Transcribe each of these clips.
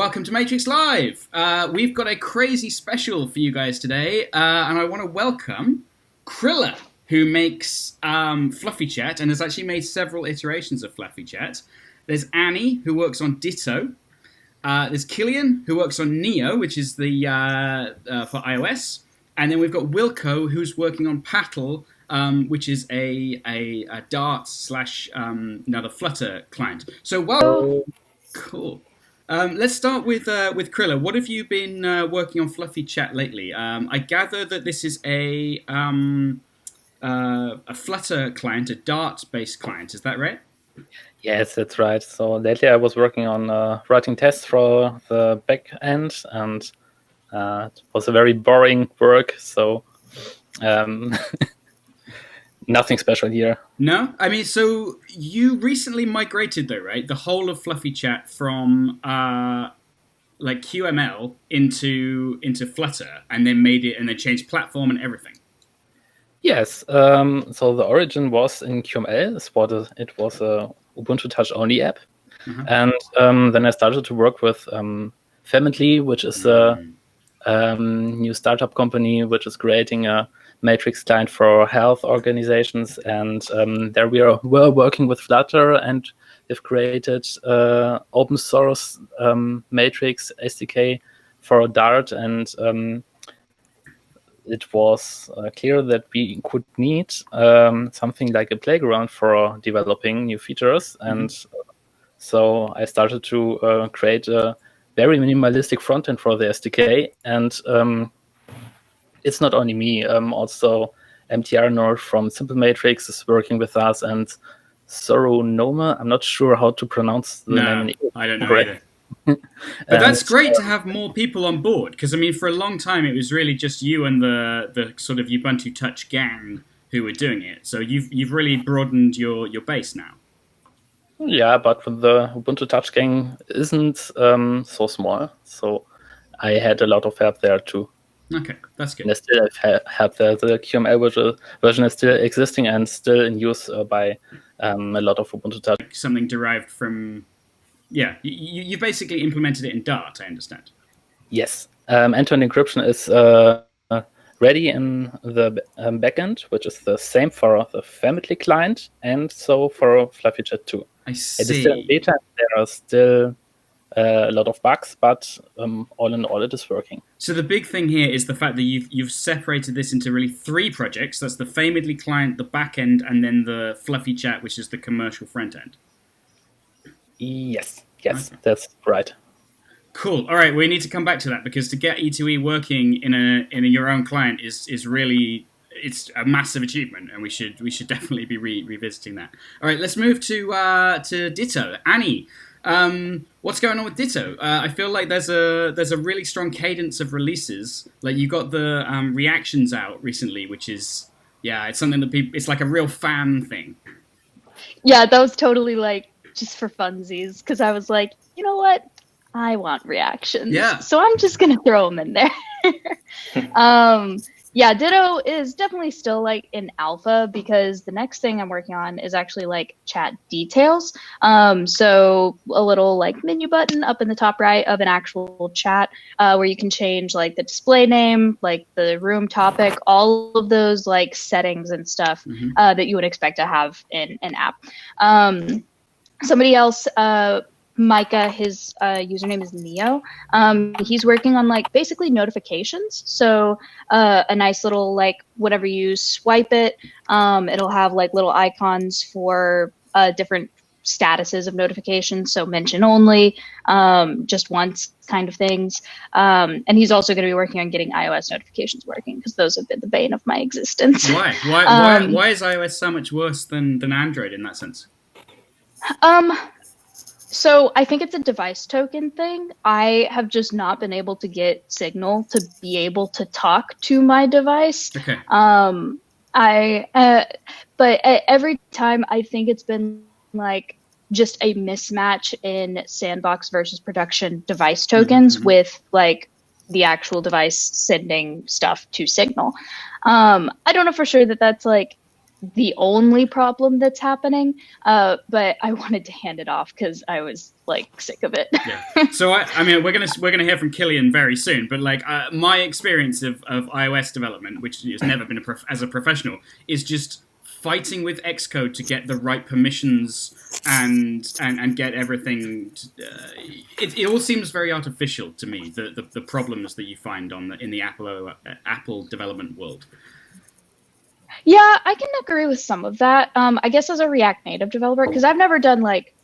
Welcome to Matrix Live. We've got a crazy special for you guys today, and I want to welcome Krilla, who makes Fluffy Chat and has actually made several iterations of Fluffy Chat. There's Annie, who works on Ditto. There's Killian, who works on Neo, which is the for iOS, and then we've got Wilco, who's working on Paddle, which is a Dart / another Flutter client. So, well, cool. Let's start with Krilla. What have you been working on Fluffy Chat lately? I gather that this is a Flutter client, a Dart-based client. Is that right? Yes, that's right. So lately I was working on writing tests for the back end, and it was a very boring work. So nothing special here. No? I mean, so you recently migrated, though, right? The whole of Fluffy Chat from like QML into Flutter, and then made it, and then changed platform and everything. Yes. So the origin was in QML. It was a Ubuntu Touch only app, and then I started to work with Family, which is a new startup company which is creating a Matrix client for health organizations, and there we were working with Flutter, and we've created open source Matrix SDK for Dart, and it was clear that we could need something like a playground for developing new features, and so I started to create a very minimalistic frontend for the SDK, and it's not only me. Also, MTR Nord from Simple Matrix is working with us, and Soronoma. I'm not sure how to pronounce the name. I don't know either. But that's great to have more people on board, because I mean, for a long time it was really just you and the sort of Ubuntu Touch gang who were doing it. So you've really broadened your base now. Yeah, but the Ubuntu Touch gang isn't so small, so I had a lot of help there too. Okay, that's good. And I still have the QML version is still existing and still in use by a lot of Ubuntu Touch. Something derived from, yeah, you basically implemented it in Dart, I understand. Yes, end-to-end encryption is ready in the backend, which is the same for the Family client and so for Fluffy Chat too. I see. It is still in beta. There are still a lot of bugs, but all in all, it is working. So the big thing here is the fact that you've separated this into really 3 projects. That's the Family client, the backend, and then the Fluffy Chat, which is the commercial front end. Yes, okay. That's right. Cool. All right, we need to come back to that, because to get E2E working in your own client is really, it's a massive achievement, and we should definitely be revisiting that. All right, let's move to Ditto. Annie, what's going on with Ditto? I feel like there's a really strong cadence of releases. Like, you got the reactions out recently, which is, yeah, it's something that it's like a real fan thing. Yeah, that was totally like just for funsies, because I was like, you know what? I want reactions. Yeah. So I'm just going to throw them in there. Yeah, Ditto is definitely still like in alpha, because the next thing I'm working on is actually like chat details. So a little like menu button up in the top right of an actual chat where you can change like the display name, like the room topic, all of those like settings and stuff that you would expect to have in an app. Somebody else, Micah, his username is Neo. He's working on like basically notifications. So a nice little like whatever you swipe it, it'll have like little icons for different statuses of notifications. So mention only, just once kind of things. And he's also going to be working on getting iOS notifications working, because those have been the bane of my existence. Why? Why is iOS so much worse than Android in that sense? So I think it's a device token thing. I have just not been able to get Signal to be able to talk to my device. Okay. But every time I think it's been like just a mismatch in sandbox versus production device tokens with like the actual device sending stuff to Signal. I don't know for sure that that's like the only problem that's happening. But I wanted to hand it off because I was like sick of it. Yeah. So I mean, we're gonna hear from Killian very soon. But like my experience of iOS development, which has never been as a professional, is just fighting with Xcode to get the right permissions and get everything. It all seems very artificial to me. The problems that you find in the Apple development world. Yeah, I can agree with some of that. I guess as a React Native developer, because I've never done like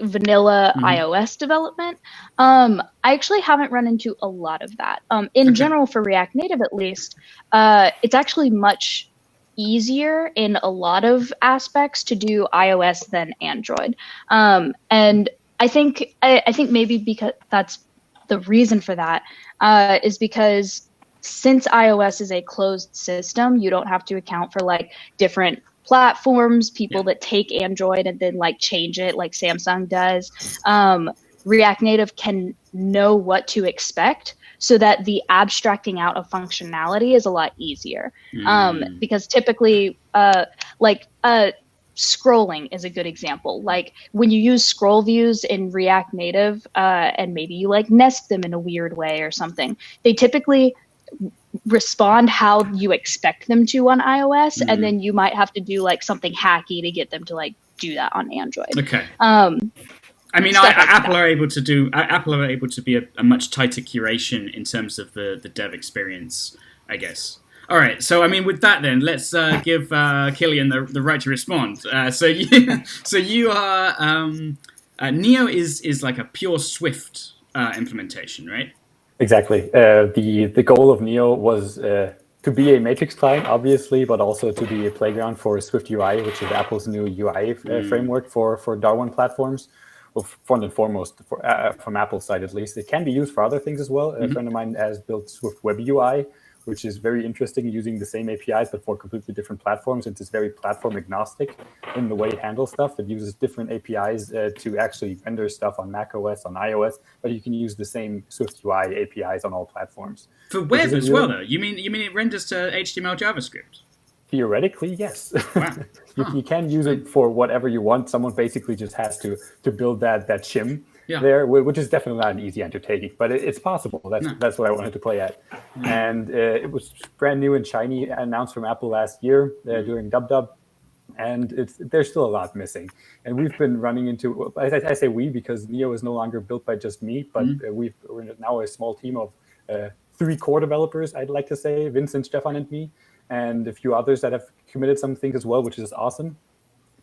vanilla iOS development, I actually haven't run into a lot of that. In general, for React Native at least, it's actually much easier in a lot of aspects to do iOS than Android. And I think maybe because that's the reason for that is because since iOS is a closed system, you don't have to account for like different platforms, people that take Android and then like change it like Samsung does. React Native can know what to expect so that the abstracting out of functionality is a lot easier. Because typically scrolling is a good example. Like when you use scroll views in React Native and maybe you like nest them in a weird way or something, they typically respond how you expect them to on iOS, and then you might have to do like something hacky to get them to like do that on Android. Okay. I mean, Apple are able to be a much tighter curation in terms of the dev experience, I guess. All right, so I mean, with that, then let's give Killian the right to respond. So you are Neo is like a pure Swift implementation, right? Exactly. The goal of Neo was to be a Matrix client, obviously, but also to be a playground for Swift UI, which is Apple's new UI framework for Darwin platforms. Well, front and foremost, from Apple's side at least. It can be used for other things as well. A friend of mine has built Swift Web UI, which is very interesting, using the same APIs, but for completely different platforms. It's very platform agnostic in the way it handles stuff. It uses different APIs to actually render stuff on macOS, on iOS, but you can use the same Swift UI APIs on all platforms. For web as well, though? You mean it renders to HTML, JavaScript? Theoretically, yes. Wow. You can use it for whatever you want. Someone basically just has to build that shim there, which is definitely not an easy undertaking, but it's possible. That's what I wanted to play at. And it was brand new and shiny, announced from Apple last year during DubDub, and there's still a lot missing. And we've been running into, I say we because Neo is no longer built by just me, but we're now a small team of 3 core developers, I'd like to say, Vincent, Stefan, and me, and a few others that have committed some things as well, which is awesome.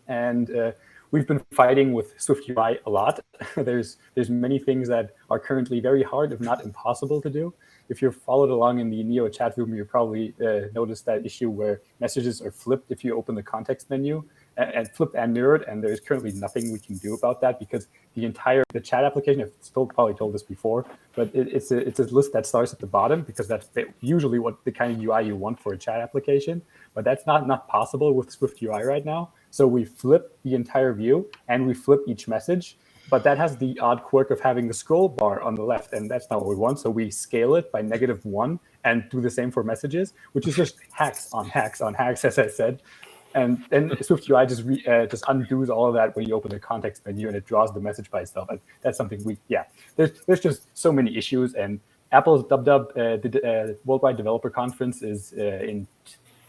And we've been fighting with Swift UI a lot. There's many things that are currently very hard, if not impossible, to do. If you've followed along in the Neo chat room, you probably noticed that issue where messages are flipped if you open the context menu, and flipped and mirrored, and there's currently nothing we can do about that because the chat application, I've probably told this before, but it's a list that starts at the bottom because that's usually what the kind of UI you want for a chat application, but that's not possible with Swift UI right now. So we flip the entire view and we flip each message, but that has the odd quirk of having the scroll bar on the left, and that's not what we want. So we scale it by -1 and do the same for messages, which is just hacks on hacks on hacks, as I said. And then Swift UI just undoes all of that when you open the context menu and it draws the message by itself. And that's something there's just so many issues. And Apple's DubDub, the Worldwide Developer Conference, is in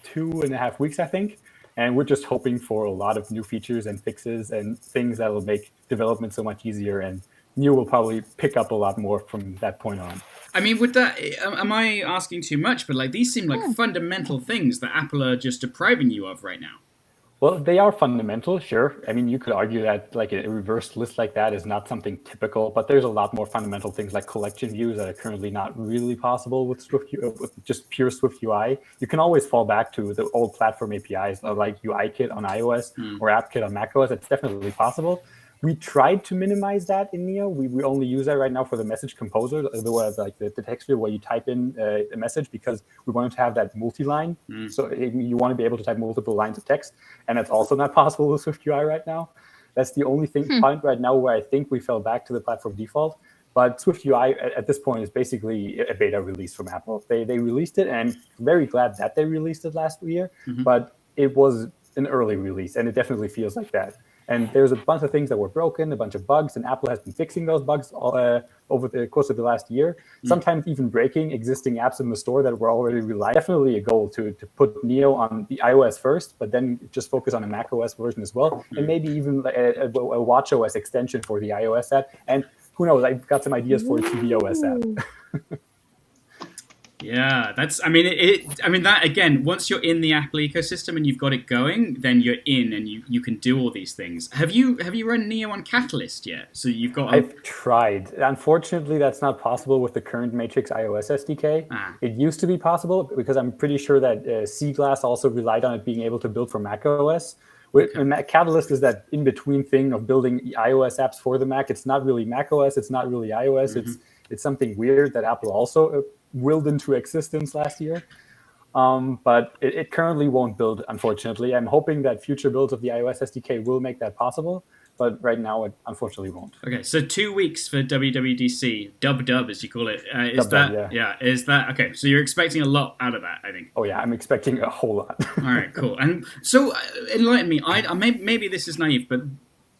2.5 weeks, I think. And we're just hoping for a lot of new features and fixes and things that will make development so much easier. And Neo will probably pick up a lot more from that point on. I mean, with that, am I asking too much? But like, these seem like fundamental things that Apple are just depriving you of right now. Well, they are fundamental, sure. I mean, you could argue that like a reversed list like that is not something typical, but there's a lot more fundamental things like collection views that are currently not really possible with with just pure Swift UI. You can always fall back to the old platform APIs like UIKit on iOS or AppKit on macOS. It's definitely possible. We tried to minimize that in Neo. We only use that right now for the message composer, the text field where you type in a message, because we wanted to have that multi-line. So you want to be able to type multiple lines of text, and that's also not possible with Swift UI right now. That's the only point right now where I think we fell back to the platform default. But Swift UI at this point is basically a beta release from Apple. They released it, and I'm very glad that they released it last year. But it was an early release, and it definitely feels like that. And there's a bunch of things that were broken, a bunch of bugs, and Apple has been fixing those bugs over the course of the last year, sometimes even breaking existing apps in the store that were already reliable. Definitely a goal to put Neo on the iOS first, but then just focus on a macOS version as well, and maybe even a watchOS extension for the iOS app. And who knows, I've got some ideas for a tvOS app. Yeah, I mean, that again, once you're in the Apple ecosystem and you've got it going, then you're in and you can do all these things. Have you run Neo on Catalyst yet? So you've got... I've tried. Unfortunately, that's not possible with the current Matrix iOS SDK. It used to be possible because I'm pretty sure that CGlass also relied on it being able to build for macOS. Catalyst is that in-between thing of building iOS apps for the Mac. It's not really macOS. It's not really iOS. It's something weird that Apple also willed into existence last year. But it currently won't build, unfortunately. I'm hoping that future builds of the iOS SDK will make that possible, but right now it unfortunately won't. Okay, so 2 weeks for WWDC, dub as you call it. Is that okay? So you're expecting a lot out of that, I think. Oh yeah, I'm expecting a whole lot. All right, cool. And so enlighten me. Maybe this is naive, but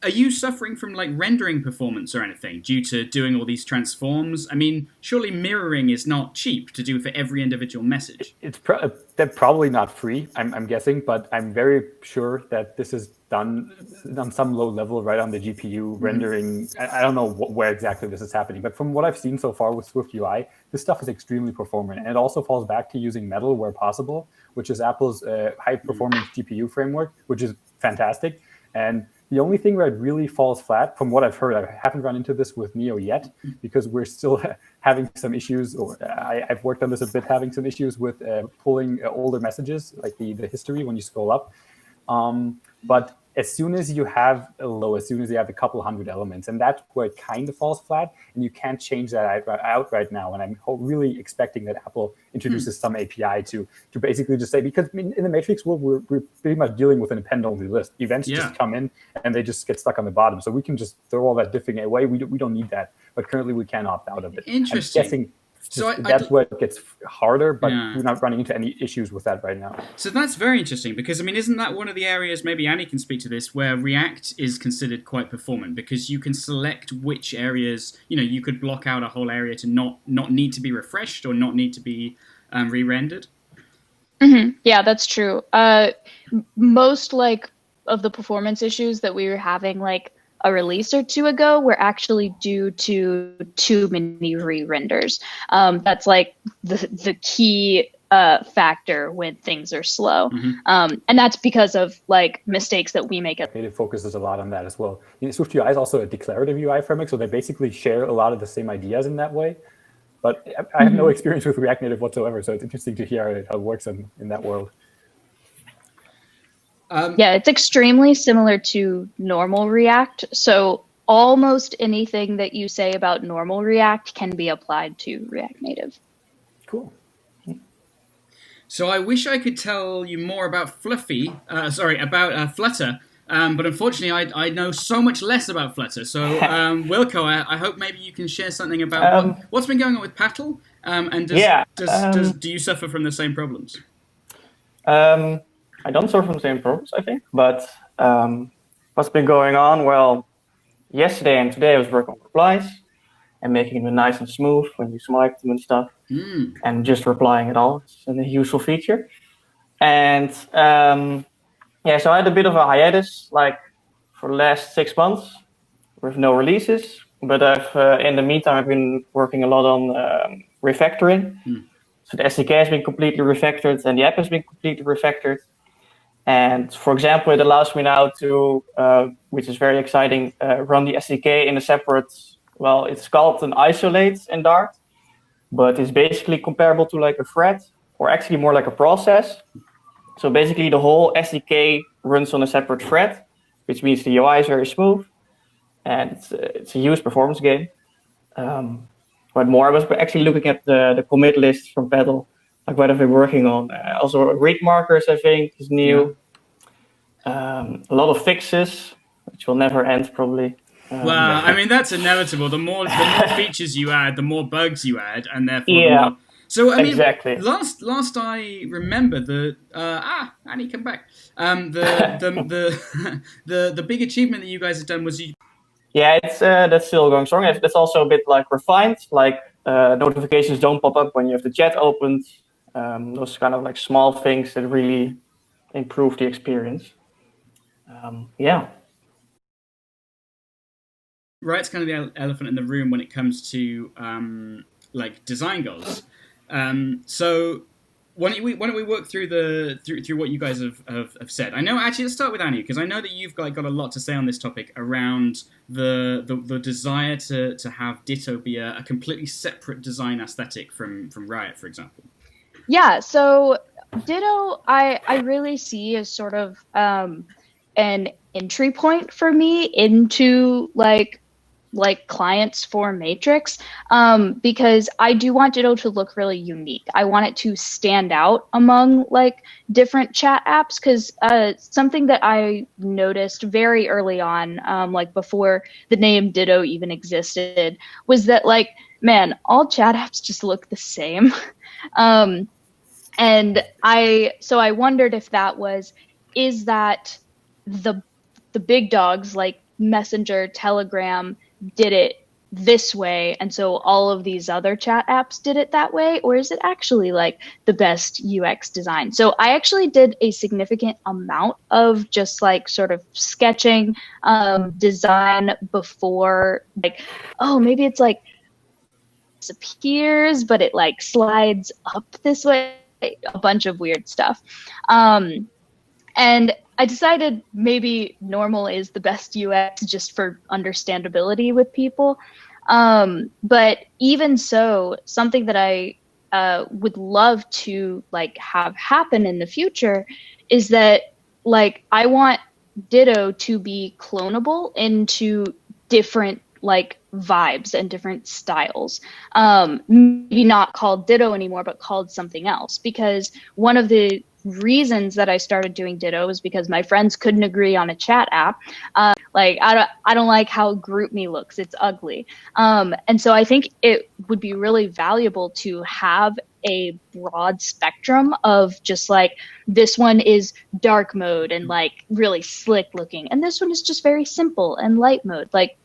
are you suffering from like rendering performance or anything due to doing all these transforms? I mean, surely mirroring is not cheap to do for every individual message. They're probably not free, I'm guessing, but I'm very sure that this is done on some low level right on the GPU rendering. I don't know where exactly this is happening, but from what I've seen so far with Swift UI, this stuff is extremely performant. And it also falls back to using Metal where possible, which is Apple's high-performance GPU framework, which is fantastic. And the only thing where it really falls flat, from what I've heard, I haven't run into this with Neo yet, because we're still having some issues, or I've worked on this a bit, having some issues with pulling older messages, like the history when you scroll up. But as soon as you have as soon as you have a couple hundred elements, and that's where it kind of falls flat, and you can't change that out right now. And I'm really expecting that Apple introduces some API to basically just say, because in the Matrix world, we're pretty much dealing with an append-only list. Events just come in, and they just get stuck on the bottom. So we can just throw all that diffing away. We don't need that. But currently, we can opt out of it. Interesting. I'm guessing that's where it gets harder, but we're not running into any issues with that right now. So that's very interesting, because, I mean, isn't that one of the areas, maybe Annie can speak to this, where React is considered quite performant, because you can select which areas, you could block out a whole area to not need to be refreshed or not need to be re-rendered? Yeah, that's true. Most, of the performance issues that we were having, a release or two ago were actually due to too many re-renders. That's the key factor when things are slow. And that's because of mistakes that we make. It focuses a lot on that as well. Swift UI is also a declarative UI framework, so they basically share a lot of the same ideas in that way. But I have no experience with React Native whatsoever, so it's interesting to hear how it works in that world. Yeah, it's extremely similar to normal React. So almost anything that you say about normal React can be applied to React Native. Cool. So I wish I could tell you more about Flutter, but unfortunately I know so much less about Flutter. So Wilco, I hope maybe you can share something about what's been going on with Paddle, and do you suffer from the same problems? I don't suffer from the same problems, I think, but what's been going on? Well, yesterday and today I was working on replies and making them nice and smooth when you select them and stuff, and just replying at all. It's a useful feature. And so I had a bit of a hiatus, for the last 6 months with no releases, but in the meantime, I've been working a lot on refactoring. So the SDK has been completely refactored and the app has been completely refactored. And for example, it allows me now to, which is very exciting, run the SDK in a separate, it's called an isolate in Dart, but it's basically comparable to a thread, or actually more like a process. So basically the whole SDK runs on a separate thread, which means the UI is very smooth, and it's a huge performance gain. But more, I was actually looking at the commit list from Paddle, what I've been working on. Also, read markers, I think, is new. A lot of fixes, which will never end, probably. Well, I mean, that's inevitable. The more features you add, the more bugs you add, and therefore So I mean, exactly. Last I remember, Annie, come back. The big achievement that you guys have done was you. Yeah, it's that's still going strong. That's also a bit like refined. Like notifications don't pop up when you have the chat opened. Those kind of like small things that really improve the experience. Yeah. Right, it's kind of the elephant in the room when it comes to like design goals. So why don't we work through through what you guys have said? I know, actually, let's start with Annie, because I know that you've got a lot to say on this topic around the desire to have Ditto be a completely separate design aesthetic from Riot, for example. Yeah, so Ditto I really see as sort of an entry point for me into like clients for Matrix, because I do want Ditto to look really unique. I want it to stand out among like different chat apps, because something that I noticed very early on, like before the name Ditto even existed, was that like, man, all chat apps just look the same. And I wondered if is that the big dogs like Messenger, Telegram did it this way, and so all of these other chat apps did it that way, or is it actually like the best UX design? So I actually did a significant amount of just like sort of sketching design before, like, oh, maybe it's like disappears, but it like slides up this way, a bunch of weird stuff. And I decided maybe normal is the best UX just for understandability with people. But even so, something that I would love to like have happen in the future is that like I want Ditto to be clonable into different like vibes and different styles. Maybe not called Ditto anymore, but called something else. Because one of the reasons that I started doing Ditto is because my friends couldn't agree on a chat app. Like I don't like how GroupMe looks; it's ugly. And so I think it would be really valuable to have a broad spectrum of just like, this one is dark mode and like really slick looking, and this one is just very simple and light mode. Like,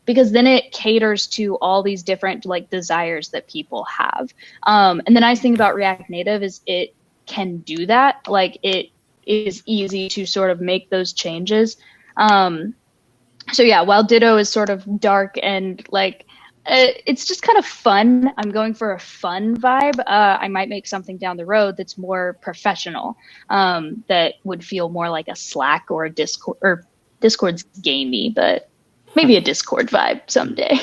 because then it caters to all these different like desires that people have. And the nice thing about React Native is it can do that. Like, it is easy to sort of make those changes. So yeah, while Ditto is sort of dark and like, it's just kind of fun. I'm going for a fun vibe. I might make something down the road that's more professional, that would feel more like a Slack or a Discord, or Discord's gamey, but maybe a Discord vibe someday.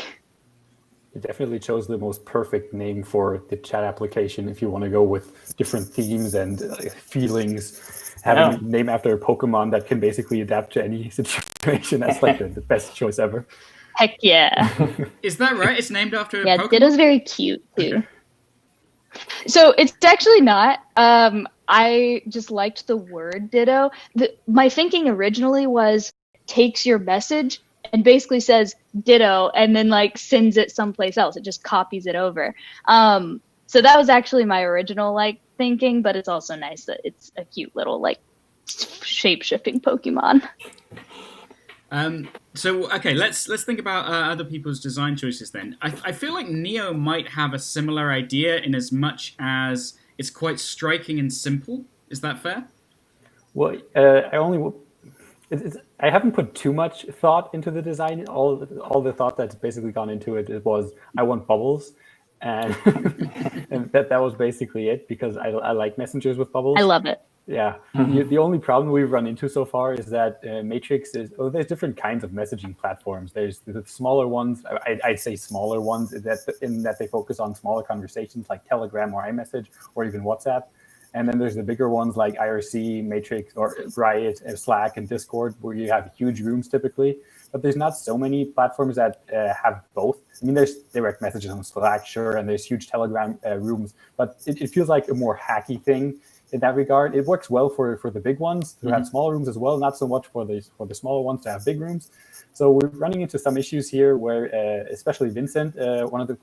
You definitely chose the most perfect name for the chat application if you want to go with different themes and feelings. Having a name after a Pokemon that can basically adapt to any situation, that's like the best choice ever. Heck yeah. Is that right? It's named after a Pokemon? Yeah, Ditto's very cute too. So it's actually not. I just liked the word Ditto. My thinking originally was takes your message and basically says Ditto and then like sends it someplace else. It just copies it over. So that was actually my original like thinking, but it's also nice that it's a cute little like shape-shifting Pokemon. So okay, let's think about other people's design choices then. I feel like Neo might have a similar idea in as much as it's quite striking and simple. Is that fair? Well, I haven't put too much thought into the design. All the thought that's basically gone into it was I want bubbles, and and that was basically it, because I like messengers with bubbles. I love it. Yeah. Mm-hmm. The only problem we've run into so far is that Matrix is, there's different kinds of messaging platforms. There's the smaller ones. I'd say smaller ones in that they focus on smaller conversations like Telegram or iMessage or even WhatsApp. And then there's the bigger ones like IRC, Matrix, or Riot, Slack, and Discord, where you have huge rooms typically. But there's not so many platforms that have both. I mean, there's direct messages on Slack, sure, and there's huge Telegram rooms. But it feels like a more hacky thing in that regard. It works well for the big ones to have small rooms as well, not so much for the smaller ones to have big rooms. So we're running into some issues here where, especially Vincent, one of the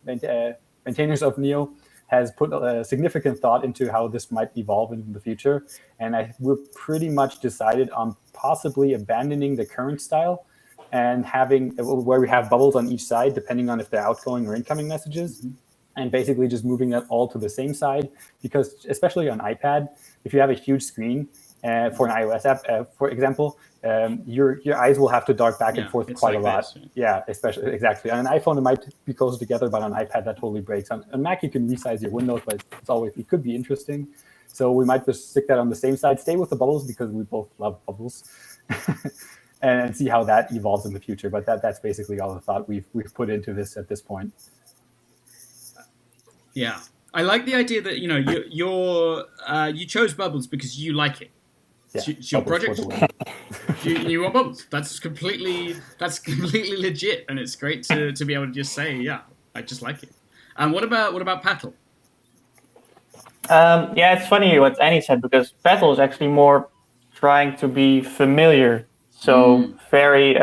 maintainers of Neo, has put a significant thought into how this might evolve in the future. And we're pretty much decided on possibly abandoning the current style and having where we have bubbles on each side, depending on if they're outgoing or incoming messages, and basically just moving that all to the same side. Because especially on iPad, if you have a huge screen for an iOS app, for example, your eyes will have to dart back and forth quite a lot. Yeah, especially exactly. On an iPhone, it might be closer together, but on an iPad, that totally breaks. On Mac, you can resize your windows, but it could be interesting. So we might just stick that on the same side, stay with the bubbles because we both love bubbles, and see how that evolves in the future. But that's basically all the thought we've put into this at this point. Yeah, I like the idea that you chose bubbles because you like it. Yeah, it's your project. You want bubbles. That's completely legit, and it's great to be able to just say, yeah, I just like it. And what about Petal? Yeah, it's funny what Annie said, because Petal is actually more trying to be familiar. So very,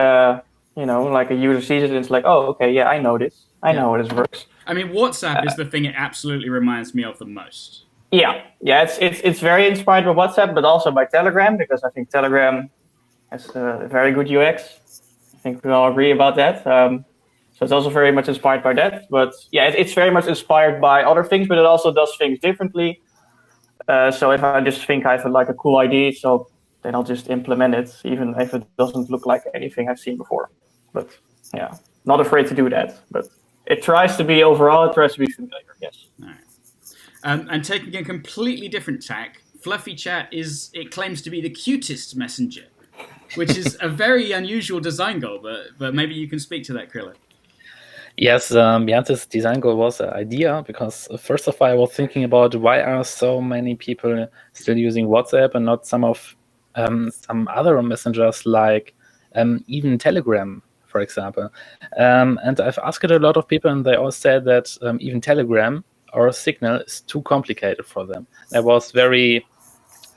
like a user sees it and it's like, oh, okay, yeah, I know this. I know how this works. I mean, WhatsApp is the thing it absolutely reminds me of the most. Yeah, it's very inspired by WhatsApp, but also by Telegram, because I think Telegram has a very good UX. I think we all agree about that. So it's also very much inspired by that. But yeah, it's very much inspired by other things, but it also does things differently. So if I just think I have a cool idea, so then I'll just implement it, even if it doesn't look like anything I've seen before. But yeah, not afraid to do that. But it tries to be familiar, yes. All right. And taking a completely different tack, Fluffy Chat claims to be the cutest messenger, which is a very unusual design goal, but maybe you can speak to that, Krilla. Yes, this design goal was an idea, because first of all, I was thinking about why are so many people still using WhatsApp and not some other messengers like even Telegram, for example. And I've asked a lot of people, and they all said that even Telegram or Signal is too complicated for them. I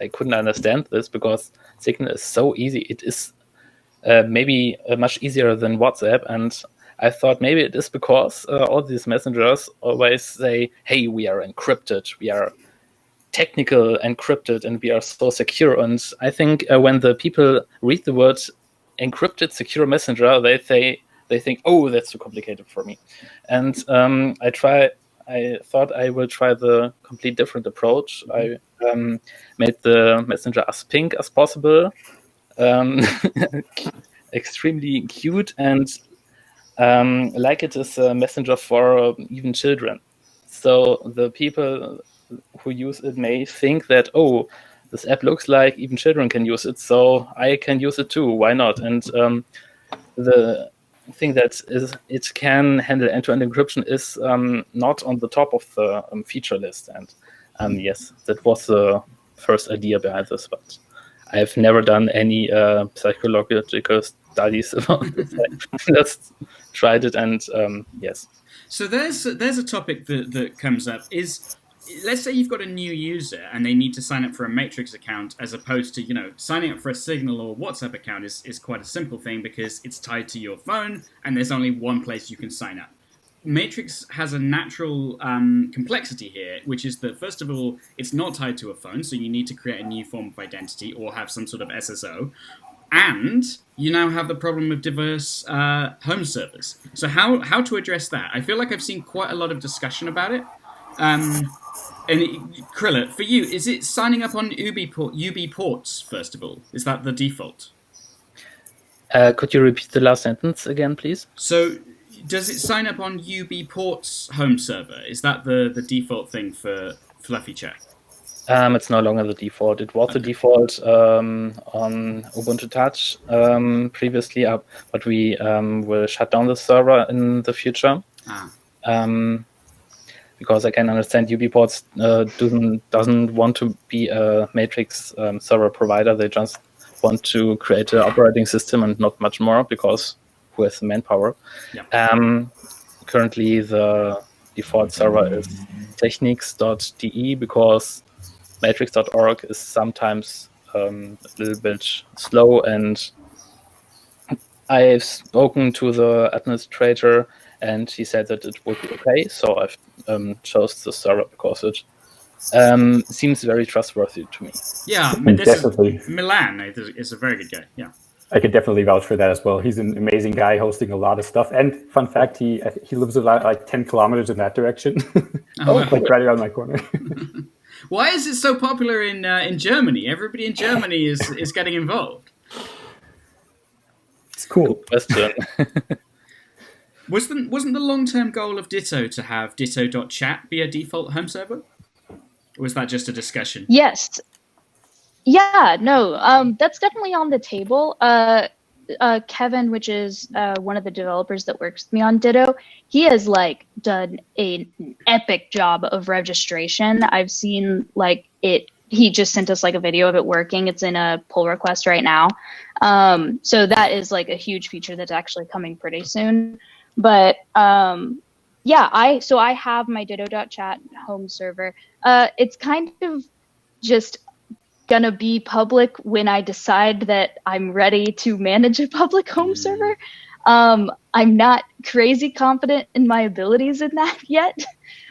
couldn't understand this, because Signal is so easy. It is maybe much easier than WhatsApp, and I thought maybe it is because all these messengers always say, hey, we are encrypted, we are technical encrypted, and we are so secure. And I think when the people read the word encrypted secure messenger, they think, oh, that's too complicated for me. And I thought I will try the complete different approach. I made the messenger as pink as possible, extremely cute, and like it is a messenger for even children. So the people who use it may think that, oh, this app looks like even children can use it, so I can use it too. Why not? And the thing that it can handle end-to-end encryption is not on the top of the feature list. And yes, that was the first idea behind this, but I've never done any psychological studies about this. I just tried it, and yes. So there's a topic that comes up is, let's say you've got a new user and they need to sign up for a Matrix account, as opposed to, signing up for a Signal or WhatsApp account is quite a simple thing because it's tied to your phone and there's only one place you can sign up. Matrix has a natural complexity here, which is that, first of all, it's not tied to a phone, so you need to create a new form of identity or have some sort of SSO. And you now have the problem of diverse home servers. So how to address that? I feel like I've seen quite a lot of discussion about it. And Krilla, for you, is it signing up on UB ports, first of all? Is that the default? Could you repeat the last sentence again, please? So does it sign up on UB ports home server? Is that the default thing for Fluffy Chat? It's no longer the default. It was the default on Ubuntu Touch previously, but we will shut down the server in the future. Because I can understand UBports doesn't want to be a Matrix server provider. They just want to create an operating system and not much more, because who has the manpower? Yeah. Currently, the default server is technics.de, because matrix.org is sometimes a little bit slow, and I've spoken to the administrator, and he said that it would be okay. So I've chose the server because it seems very trustworthy to me. Yeah, definitely. Milan is a very good guy. Yeah. I could definitely vouch for that as well. He's an amazing guy hosting a lot of stuff. And fun fact, he lives about like 10 kilometers in that direction. Like right around my corner. Why is it so popular in Germany? Everybody in Germany is getting involved. It's cool. Good question. Wasn't the long-term goal of Ditto to have ditto.chat be a default home server? Or was that just a discussion? Yes. Yeah, no, that's definitely on the table. Kevin, which is one of the developers that works with me on Ditto, he has like done an epic job of registration. I've seen like it. He just sent us like a video of it working. It's in a pull request right now. So that is like a huge feature that's actually coming pretty soon. But yeah, I have my ditto.chat home server. It's kind of just gonna be public when I decide that I'm ready to manage a public home server. I'm not crazy confident in my abilities in that yet,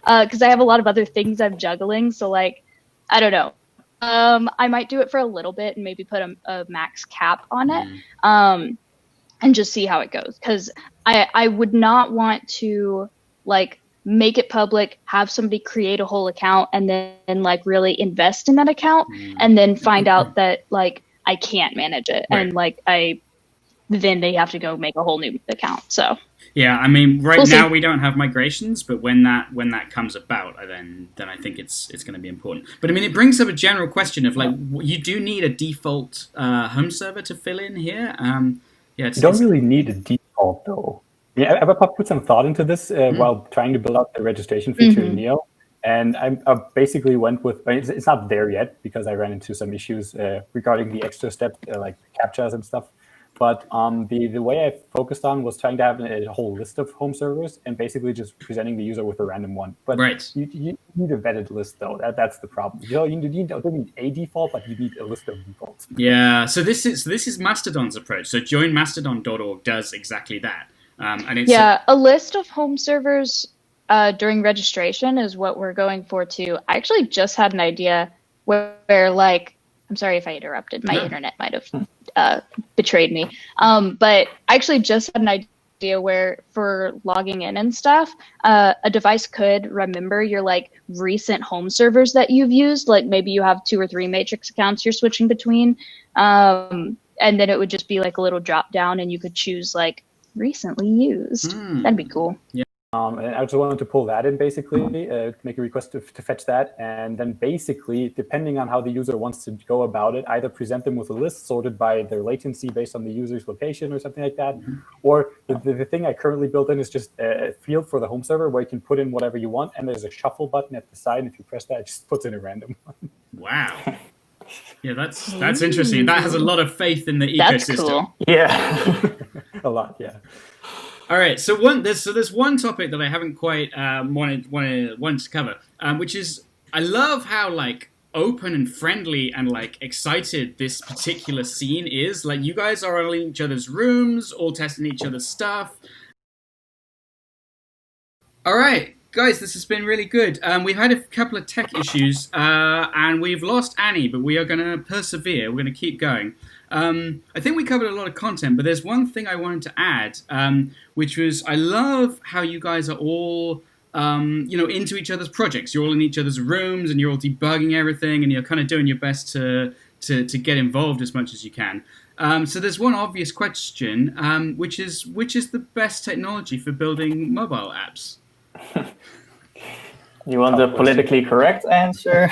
because I have a lot of other things I'm juggling. So like, I don't know. I might do it for a little bit and maybe put a max cap on it, and just see how it goes. Because I would not want to like make it public, have somebody create a whole account, and then like really invest in that account, and then find out that like I can't manage it, and like then they have to go make a whole new account. So yeah, I mean, right now we don't have migrations, but when that comes about, then I think it's going to be important. But I mean, it brings up a general question of like, you do need a default home server to fill in here. You don't really need a default though. Yeah, I put some thought into this while trying to build out the registration feature in Neo, and I basically went with. It's not there yet because I ran into some issues regarding the extra step like CAPTCHAs and stuff. But the way I focused on was trying to have a whole list of home servers and basically just presenting the user with a random one. But you need a vetted list though. That's the problem. You don't need a default, but you need a list of defaults. Yeah. So this is Mastodon's approach. So joinmastodon.org does exactly that. And it's a list of home servers during registration is what we're going for too. I actually just had an idea where like, I'm sorry if I interrupted. My internet might have betrayed me. But I actually just had an idea where for logging in and stuff, a device could remember your like recent home servers that you've used. Like maybe you have 2 or 3 matrix accounts you're switching between. And then it would just be like a little drop down and you could choose like recently used. That'd be cool. Yeah. And I just wanted to pull that in basically, make a request to fetch that. And then basically, depending on how the user wants to go about it, either present them with a list sorted by their latency based on the user's location or something like that. Or the thing I currently built in is just a field for the home server where you can put in whatever you want. And there's a shuffle button at the side. And if you press that, it just puts in a random one. Wow. Yeah, that's interesting. That has a lot of faith in the ecosystem. That's cool. Yeah. A lot, yeah. All right, so there's one topic that I haven't quite wanted to cover, which is I love how like open and friendly and like excited this particular scene is. Like you guys are all in each other's rooms, all testing each other's stuff. All right, guys, this has been really good. We've had a couple of tech issues, and we've lost Annie, but we are going to persevere. We're going to keep going. I think we covered a lot of content, but there's one thing I wanted to add, which was I love how you guys are all, into each other's projects. You're all in each other's rooms, and you're all debugging everything, and you're kind of doing your best to get involved as much as you can. So there's one obvious question, which is the best technology for building mobile apps? You want the politically correct answer?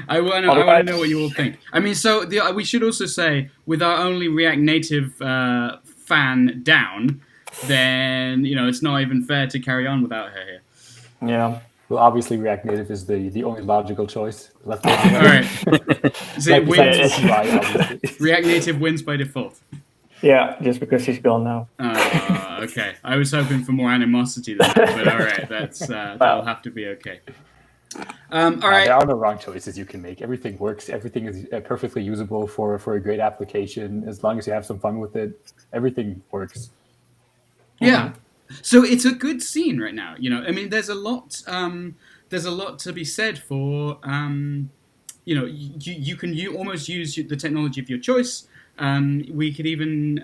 I want to know what you all think. I mean, so we should also say, with our only React Native fan down, then it's not even fair to carry on without her here. Yeah. Well, obviously, React Native is the only logical choice. All right. So it wins. React Native wins by default. Yeah, just because he's gone now. Okay. I was hoping for more animosity than that, but all right, that'll have to be okay. All right. There are no wrong choices you can make. Everything works. Everything is perfectly usable for a great application. As long as you have some fun with it, everything works. Yeah. So it's a good scene right now. You know, I mean, there's a lot to be said for. You know, you can almost use the technology of your choice. We could even,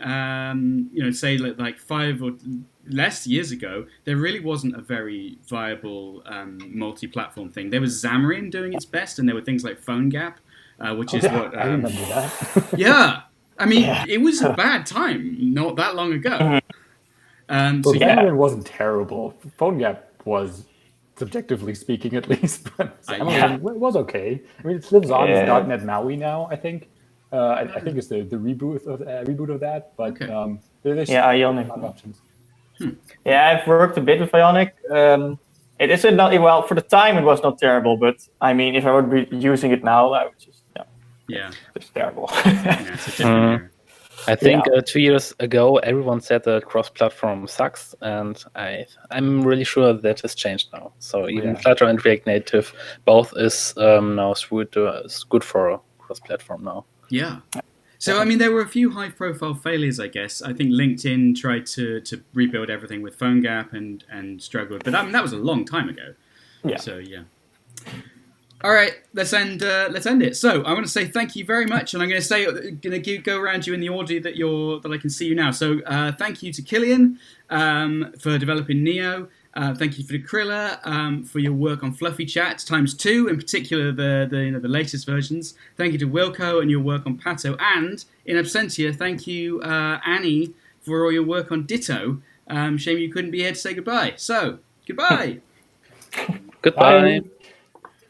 you know, say like 5 or less years ago, there really wasn't a very viable multi-platform thing. There was Xamarin doing its best, and there were things like PhoneGap, which is what. I remember that. Yeah, I mean, it was a bad time not that long ago. Xamarin wasn't terrible. PhoneGap was, subjectively speaking, at least, but Xamarin was okay. I mean, it lives on as .NET MAUI now, I think. I think it's the reboot of that, but there's Ionic. a lot of options. Yeah, I've worked a bit with Ionic. It is not well for the time. It was not terrible, but I mean, if I would be using it now, I would just it's terrible. It's a different era. I think 2 years ago, everyone said that cross-platform sucks, and I'm really sure that has changed now. So even Flutter and React Native, both is now good for cross-platform now. Yeah. So, I mean, there were a few high-profile failures, I guess. I think LinkedIn tried to rebuild everything with PhoneGap and struggled. But I mean, that was a long time ago. Yeah. So, yeah. All right, let's end it. So I want to say thank you very much, and I'm going to go around you in the order that I can see you now. So thank you to Killian for developing Neo. Thank you for Krilla for your work on Fluffy Chat ×2, in particular the latest versions. Thank you to Wilco and your work on Pato, and in absentia, thank you Annie for all your work on Ditto. Shame you couldn't be here to say goodbye. So goodbye. Goodbye. Bye.